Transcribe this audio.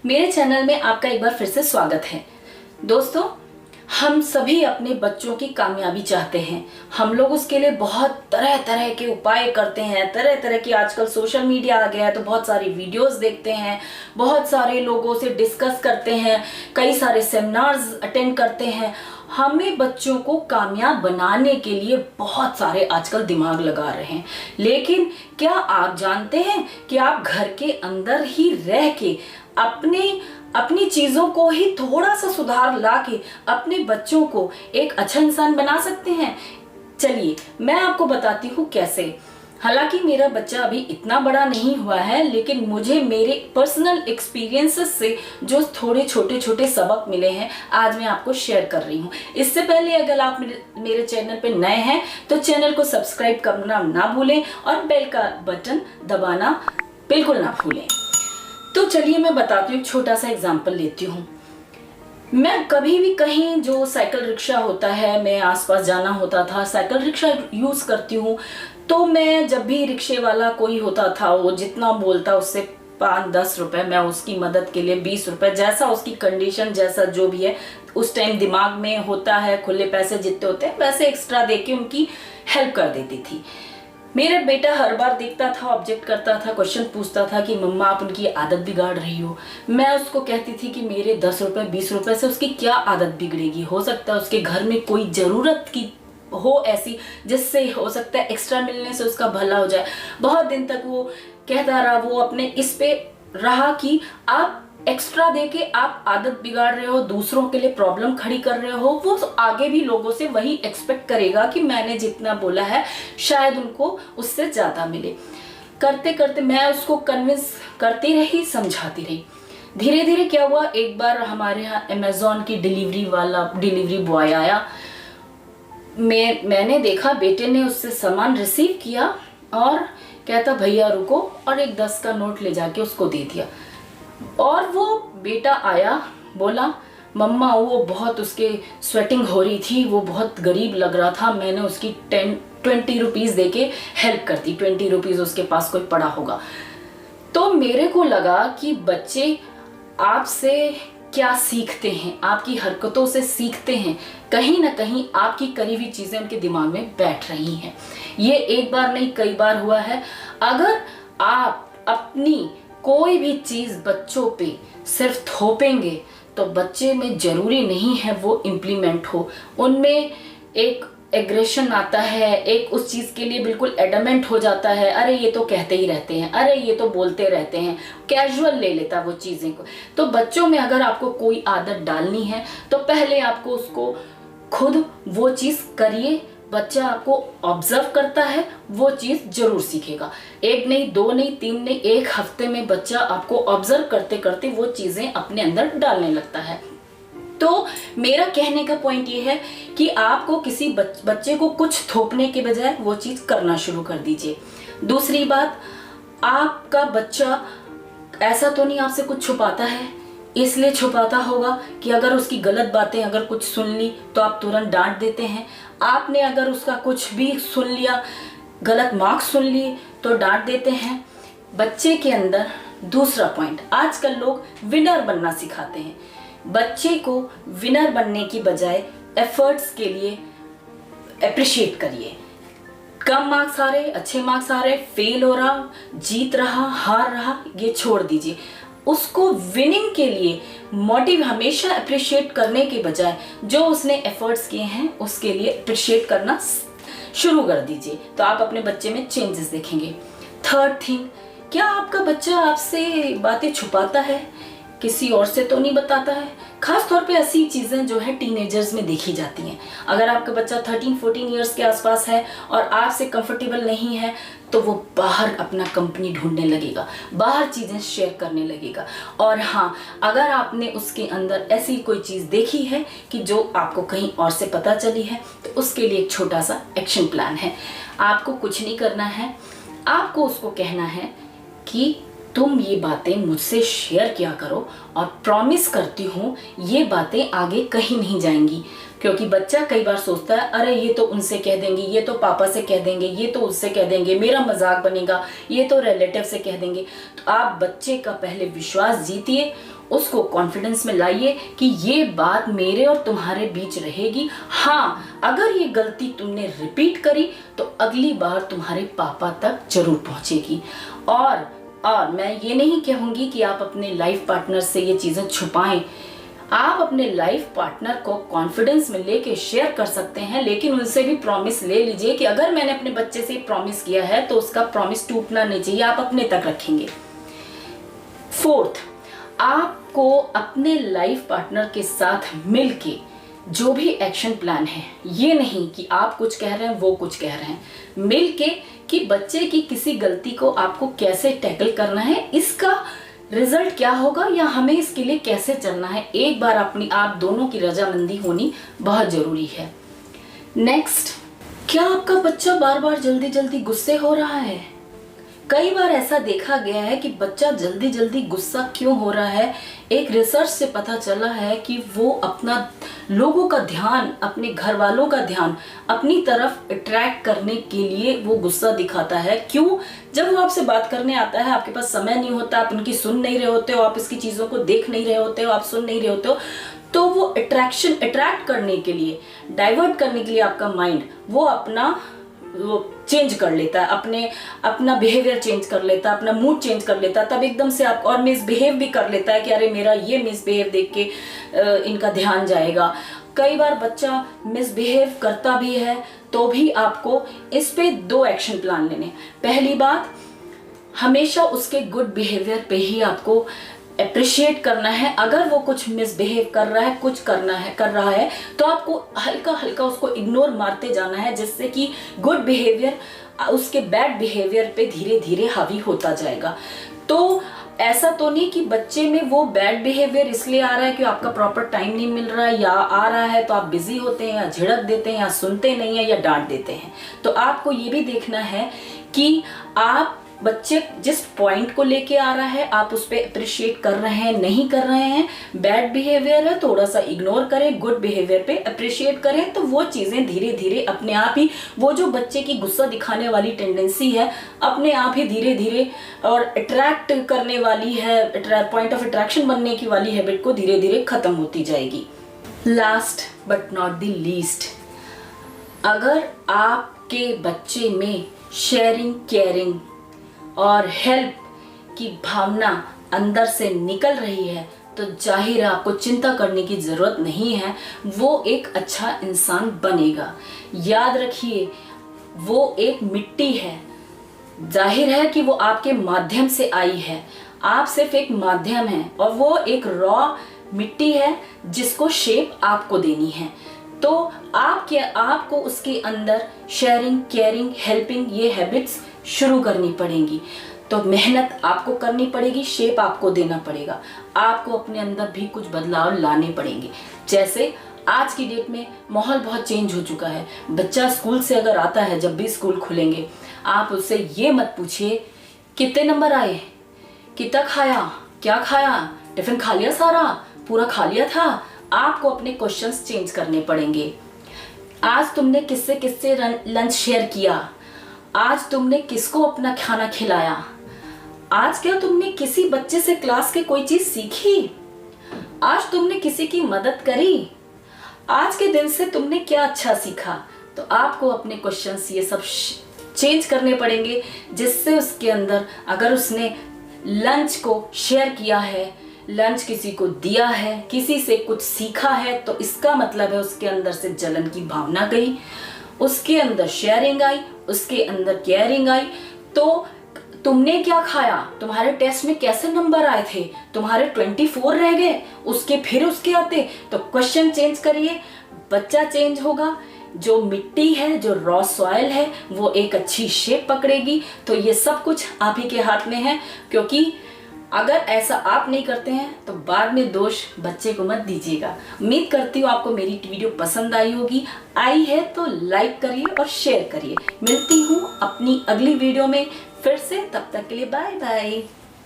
मेरे चैनल में आपका एक बार फिर से स्वागत है। दोस्तों, हम सभी अपने बच्चों की कामयाबी चाहते हैं। हम लोग उसके लिए बहुत तरह तरह के उपाय करते हैं। तरह तरह की आजकल सोशल मीडिया आ गया है तो बहुत सारी वीडियोस देखते हैं, बहुत सारे लोगों से डिस्कस करते हैं, कई सारे सेमिनार्स अटेंड करते हैं। हमें बच्चों को कामयाब बनाने के लिए बहुत सारे आजकल दिमाग लगा रहे हैं। लेकिन क्या आप जानते हैं कि आप घर के अंदर ही रह के अपनी चीजों को ही थोड़ा सा सुधार लाके अपने बच्चों को एक अच्छा इंसान बना सकते हैं? चलिए मैं आपको बताती हूँ कैसे। हालांकि मेरा बच्चा अभी इतना बड़ा नहीं हुआ है, लेकिन मुझे मेरे पर्सनल एक्सपीरियंसेस से जो थोड़े छोटे छोटे सबक मिले हैं आज मैं आपको शेयर कर रही हूँ। इससे पहले अगर आप मेरे चैनल पे नए हैं तो चैनल को सब्सक्राइब करना ना भूलें और बेल का बटन दबाना बिल्कुल ना भूलें। तो चलिए मैं बताती हूँ, छोटा सा एग्जाम्पल लेती हूँ। मैं कभी भी कहीं जो साइकिल रिक्शा होता है, मैं आसपास जाना होता था, साइकिल रिक्शा यूज करती हूँ, तो मैं जब भी रिक्शे वाला कोई होता था वो जितना बोलता उससे 5-10 रुपए, मैं उसकी मदद के लिए 20 रुपए, जैसा उसकी कंडीशन जैसा जो भी है उस टाइम दिमाग में होता है, खुले पैसे जितने होते हैं वैसे एक्स्ट्रा देके उनकी हेल्प कर देती थी। मेरा बेटा हर बार देखता था, ऑब्जेक्ट करता था, क्वेश्चन पूछता था कि मम्मा आप उनकी आदत बिगाड़ रही हो। मैं उसको कहती थी कि मेरे 10 रुपए 20 रुपए से उसकी क्या आदत बिगड़ेगी। हो सकता है उसके घर में कोई जरूरत की हो ऐसी जिससे हो सकता है एक्स्ट्रा मिलने से उसका भला हो जाए। बहुत दिन तक वो कहता रहा, वो अपने इस पे रहा कि आप एक्स्ट्रा देके आप आदत बिगाड़ रहे हो, दूसरों के लिए प्रॉब्लम खड़ी कर रहे हो। वो आगे भी लोगों से वही एक्सपेक्ट करेगा कि मैंने जितना बोला है शायद उनको उससे ज्यादा मिले। करते करते मैं उसको कन्विंस करती रही, समझाती रही। धीरे धीरे क्या हुआ, एक बार हमारे यहाँ अमेजोन की डिलीवरी बॉय आया। मैंने देखा बेटे ने उससे सामान रिसीव किया और कहता भैया रुको, और एक 10 का नोट ले जाके उसको दे दिया। और वो बेटा आया, बोला मम्मा वो बहुत उसके स्वेटिंग हो रही थी, वो बहुत गरीब लग रहा था, मैंने उसकी 20 रुपीज देके हेल्प कर दी। 20 रुपीज उसके पास कोई पड़ा होगा। तो मेरे को लगा कि बच्चे आपसे क्या सीखते हैं, आपकी हरकतों से सीखते हैं। कहीं ना कहीं आपकी करी हुई चीजें उनके दिमाग में बैठ रही हैं। ये एक बार नहीं कई बार हुआ है। अगर आप अपनी कोई भी चीज बच्चों पे सिर्फ थोपेंगे तो बच्चे में जरूरी नहीं है वो इम्प्लीमेंट हो। उनमें एक एग्रेशन आता है, एक उस चीज के लिए बिल्कुल एडमेंट हो जाता है। अरे ये तो कहते ही रहते हैं, अरे ये तो बोलते रहते हैं, कैजुअल ले लेता वो चीजें को। तो बच्चों में अगर आपको कोई आदत डालनी है तो पहले आपको उसको खुद वो चीज करिए। बच्चा आपको ऑब्जर्व करता है, वो चीज जरूर सीखेगा। 1 नहीं 2 नहीं 3 नहीं, 1 हफ्ते में बच्चा आपको ऑब्जर्व करते करते वो चीजें अपने अंदर डालने लगता है। तो मेरा कहने का पॉइंट ये है कि आपको किसी बच्चे को कुछ थोपने के बजाय वो चीज करना शुरू कर दीजिए। दूसरी बात, आपका बच्चा ऐसा तो नहीं आपसे कुछ छुपाता है, इसलिए छुपाता होगा कि अगर उसकी गलत बातें अगर कुछ सुन ली तो आप तुरंत डांट देते हैं। आपने अगर उसका कुछ भी सुन लिया, गलत मार्क्स सुन लिए तो डांट देते हैं। बच्चे के अंदर दूसरा पॉइंट, आजकल लोग विनर बनना सिखाते हैं। बच्चे को विनर बनने की बजाय एफर्ट्स के लिए अप्रिशिएट करिए। कम मार्क्स आ रहे, अच्छे मार्क्स आ रहे, फेल हो रहा, जीत रहा, हार रहा, ये छोड़ दीजिए। उसको विनिंग के लिए मोटिव हमेशा अप्रिशिएट करने के बजाय जो उसने एफर्ट्स किए हैं उसके लिए अप्रिशिएट करना शुरू कर दीजिए, तो आप अपने बच्चे में चेंजेस देखेंगे। थर्ड थिंग, क्या आपका बच्चा आपसे बातें छुपाता है? किसी और से तो नहीं बताता है। खास तौर पे ऐसी चीजें जो है टीनेजर्स में देखी जाती हैं। अगर आपका बच्चा 13-14 इयर्स के आसपास है और आपसे कंफर्टेबल नहीं है तो वो बाहर अपना कंपनी ढूंढने लगेगा, बाहर चीजें शेयर करने लगेगा। और हाँ, अगर आपने उसके अंदर ऐसी कोई चीज देखी है कि जो आपको कहीं और से पता चली है तो उसके लिए एक छोटा सा एक्शन प्लान है। आपको कुछ नहीं करना है, आपको उसको कहना है कि तुम ये बातें मुझसे शेयर किया करो और प्रॉमिस करती हूँ ये बातें आगे कहीं नहीं जाएंगी। क्योंकि बच्चा कई बार सोचता है अरे ये तो उनसे कह देंगे, ये तो पापा से कह देंगे, ये तो उससे कह देंगे, मेरा मजाक बनेगा, ये तो रिलेटिव से कह देंगे। तो आप बच्चे का पहले विश्वास जीतिए, उसको कॉन्फिडेंस में लाइए कि ये बात मेरे और तुम्हारे बीच रहेगी। हाँ, अगर ये गलती तुमने रिपीट करी तो अगली बार तुम्हारे पापा तक जरूर पहुंचेगी। और मैं ये नहीं कहूँगी कि आप अपने लाइफ पार्टनर से ये चीज़ें छुपाएं। आप अपने लाइफ पार्टनर को कॉन्फिडेंस में लेके शेयर कर सकते हैं, लेकिन उनसे भी प्रॉमिस ले लीजिए कि अगर मैंने अपने बच्चे से प्रॉमिस किया है तो उसका प्रॉमिस टूटना नहीं चाहिए, आप अपने तक रखेंगे। फोर्थ, आपको अपने लाइफ पार्टनर के साथ मिलके जो भी एक्शन प्लान है, ये नहीं कि आप कुछ कह रहे हैं वो कुछ कह रहे हैं, मिलके कि बच्चे की किसी गलती को आपको कैसे टैकल करना है, इसका रिजल्ट क्या होगा या हमें इसके लिए कैसे चलना है, एक बार अपनी आप दोनों की रजामंदी होनी बहुत जरूरी है। नेक्स्ट, क्या आपका बच्चा बार बार जल्दी जल्दी गुस्से हो रहा है? कई बार ऐसा देखा गया है कि बच्चा जल्दी जल्दी गुस्सा क्यों हो रहा है। एक रिसर्च से पता चला है कि वो अपना लोगों का ध्यान, अपने घर वालों का ध्यान अपनी तरफ अट्रैक्ट करने के लिए वो गुस्सा दिखाता है। क्यों? जब वो आपसे बात करने आता है, आपके पास समय नहीं होता, आप उनकी सुन नहीं रहे होते हो, आप इसकी चीज़ों को देख नहीं रहे होते हो, आप सुन नहीं रहे होते हो, तो वो अट्रैक्ट करने के लिए, डाइवर्ट करने के लिए आपका माइंड वो चेंज कर लेता है, अपना बिहेवियर चेंज कर लेता है, अपना मूड चेंज कर लेता है। तब एकदम से आप और मिसबिहेव भी कर लेता है कि अरे मेरा ये मिसबिहेव देख के इनका ध्यान जाएगा। कई बार बच्चा मिसबिहेव करता भी है तो भी आपको इस पे 2 एक्शन प्लान लेने। पहली बात, हमेशा उसके गुड बिहेवियर पे ही आपको अप्रिशिएट करना है। अगर वो कुछ मिसबिहेव कर रहा है, कुछ कर रहा है तो आपको हल्का हल्का उसको इग्नोर मारते जाना है, जिससे कि गुड बिहेवियर उसके बैड बिहेवियर पे धीरे धीरे हावी होता जाएगा। तो ऐसा तो नहीं कि बच्चे में वो बैड बिहेवियर इसलिए आ रहा है कि आपका प्रॉपर टाइम नहीं मिल रहा है, या आ रहा है तो आप बिजी होते हैं, या झिड़क देते हैं, या सुनते नहीं है, या डांट देते हैं। तो आपको ये भी देखना है कि आप बच्चे जिस पॉइंट को लेके आ रहा है आप उस पर अप्रिशिएट कर रहे हैं, नहीं कर रहे हैं। बैड बिहेवियर है थोड़ा सा इग्नोर करें, गुड बिहेवियर पे अप्रिशिएट करें, तो वो चीज़ें धीरे धीरे अपने आप ही, वो जो बच्चे की गुस्सा दिखाने वाली टेंडेंसी है अपने आप ही धीरे धीरे, और अट्रैक्ट करने वाली है, पॉइंट ऑफ अट्रैक्शन बनने की वाली हैबिट को धीरे धीरे खत्म होती जाएगी। Last but not the least, अगर आपके बच्चे में शेयरिंग, केयरिंग और हेल्प की भावना अंदर से निकल रही है तो जाहिर है आपको चिंता करने की ज़रूरत नहीं है, वो एक अच्छा इंसान बनेगा। याद रखिए, वो एक मिट्टी है, जाहिर है कि वो आपके माध्यम से आई है, आप सिर्फ एक माध्यम हैं, और वो एक रॉ मिट्टी है जिसको शेप आपको देनी है। तो आपको उसके अंदर शेयरिंग, केयरिंग, हेल्पिंग ये हैबिट्स शुरू करनी पड़ेंगी। तो मेहनत आपको करनी पड़ेगी, शेप आपको देना पड़ेगा, आपको अपने अंदर भी कुछ बदलाव लाने पड़ेंगे। जैसे आज की डेट में माहौल बहुत चेंज हो चुका है। बच्चा स्कूल से अगर आता है, जब भी स्कूल खुलेंगे, आप उससे ये मत पूछिए कितने नंबर आए, कितना खाया, क्या खाया, टिफिन खा लिया, सारा पूरा खा लिया था। आपको अपने क्वेश्चंस चेंज करने पड़ेंगे। आज तुमने किससे किससे लंच शेयर किया, आज तुमने किसको अपना खाना खिलाया, आज क्या तुमने किसी बच्चे से क्लास के कोई चीज सीखी, आज तुमने किसी की मदद करी, आज के दिन से तुमने क्या अच्छा सीखा। तो आपको अपने क्वेश्चंस ये सब चेंज करने पड़ेंगे, जिससे उसके अंदर, अगर उसने लंच को शेयर किया है, लंच किसी को दिया है, किसी से कुछ सीखा है, तो इसका मतलब है उसके अंदर से जलन की भावना गई, उसके अंदर शेयरिंग आई, उसके अंदर केयरिंग आई। तो तुमने क्या खाया, तुम्हारे टेस्ट में कैसे नंबर आए थे, तुम्हारे 24 रह गए, उसके आते। तो क्वेश्चन चेंज करिए, बच्चा चेंज होगा, जो मिट्टी है, जो रॉ सॉइल है, वो एक अच्छी शेप पकड़ेगी। तो ये सब कुछ आप ही के हाथ में है, क्योंकि अगर ऐसा आप नहीं करते हैं तो बाद में दोष बच्चे को मत दीजिएगा। उम्मीद करती हूँ आपको मेरी वीडियो पसंद आई होगी। आई है तो लाइक करिए और शेयर करिए। मिलती हूँ अपनी अगली वीडियो में फिर से, तब तक के लिए बाय बाय।